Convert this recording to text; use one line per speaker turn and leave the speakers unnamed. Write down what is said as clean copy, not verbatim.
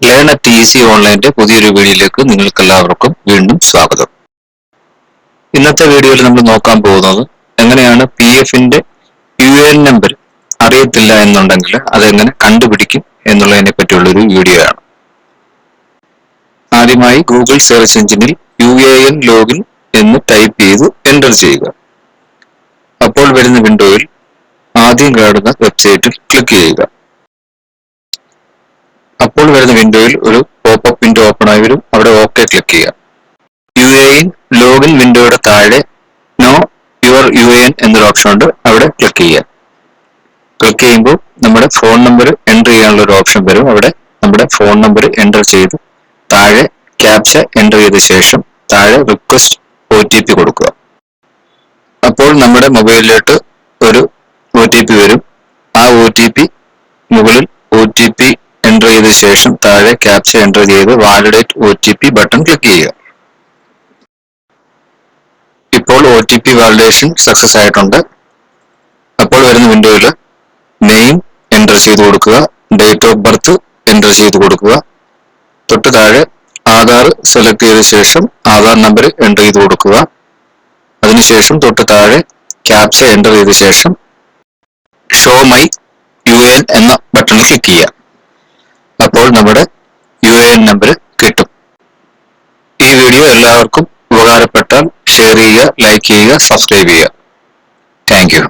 Learn at easy ഓൺലൈൻ്റെ പുതിയൊരു വീഡിയോയിലേക്ക് നിങ്ങൾക്ക് എല്ലാവർക്കും വീണ്ടും സ്വാഗതം. ഇന്നത്തെ വീഡിയോയിൽ നമ്മൾ നോക്കാൻ പോകുന്നത് എങ്ങനെയാണ് PFന്റെ UAN നമ്പർ അറിയത്തില്ല എന്നുണ്ടെങ്കിൽ അതെങ്ങനെ കണ്ടുപിടിക്കും എന്നുള്ളതിനെ പറ്റിയുള്ള ഒരു വീഡിയോ ആണ്. ആദ്യമായി ഗൂഗിൾ സെർച്ച് എഞ്ചിനിൽ UAN ലോഗിൻ എന്ന് ടൈപ്പ് ചെയ്ത് എൻ്റർ ചെയ്യുക. അപ്പോൾ വരുന്ന വിൻഡോയിൽ ആദ്യം കാണുന്ന വെബ്സൈറ്റിൽ ക്ലിക്ക് ചെയ്യുക. അപ്പോൾ വരുന്ന വിൻഡോയിൽ ഒരു പോപ്പപ്പ് വിൻഡോ ഓപ്പൺ ആയി വരും. അവിടെ ഓക്കെ ക്ലിക്ക് ചെയ്യുക. UAN ലോഗിൻ വിൻഡോയുടെ താഴെ നോ യുവർ UAN എന്നൊരു ഓപ്ഷൻ ഉണ്ട്. അവിടെ ക്ലിക്ക് ചെയ്യുക. ക്ലിക്ക് ചെയ്യുമ്പോൾ നമ്മുടെ ഫോൺ നമ്പർ എൻ്റർ ചെയ്യാനുള്ള ഒരു ഓപ്ഷൻ വരും. അവിടെ നമ്മുടെ ഫോൺ നമ്പർ എൻ്റർ ചെയ്ത് താഴെ ക്യാപ്ച എൻ്റർ ചെയ്ത ശേഷം താഴെ റിക്വസ്റ്റ് OTP കൊടുക്കുക. അപ്പോൾ നമ്മുടെ മൊബൈലിലോട്ട് ഒരു OTP വരും. ആ OTP മുകളിൽ OTP എൻ്റർ ചെയ്ത ശേഷം താഴെ ക്യാപ്ച എൻ്റർ ചെയ്ത് വാലിഡേറ്റ് OTP ബട്ടൺ ക്ലിക്ക് ചെയ്യുക. ഇപ്പോൾ OTP വാലിഡേഷൻ സക്സസ് ആയിട്ടുണ്ട്. അപ്പോൾ വരുന്ന വിൻഡോയിൽ നെയിം എൻ്റർ ചെയ്ത് കൊടുക്കുക, ഡേറ്റ് ഓഫ് ബർത്ത് എൻ്റർ ചെയ്ത് കൊടുക്കുക. തൊട്ട് താഴെ ആധാർ സെലക്ട് ചെയ്ത ശേഷം ആധാർ നമ്പർ എൻ്റർ ചെയ്ത് കൊടുക്കുക. അതിനുശേഷം തൊട്ട് താഴെ ക്യാപ്ച എൻ്റർ ചെയ്ത ശേഷം ഷോ മൈ UAN എന്ന ബട്ടൺ ക്ലിക്ക് ചെയ്യുക. അപ്പോൾ നമ്മുടെ UAN നമ്പർ കിട്ടും. ഈ വീഡിയോ എല്ലാവർക്കും ഉപകാരപ്പെട്ടാൽ ഷെയർ ചെയ്യുക, ലൈക്ക് ചെയ്യുക, സബ്സ്ക്രൈബ് ചെയ്യുക. Thank you.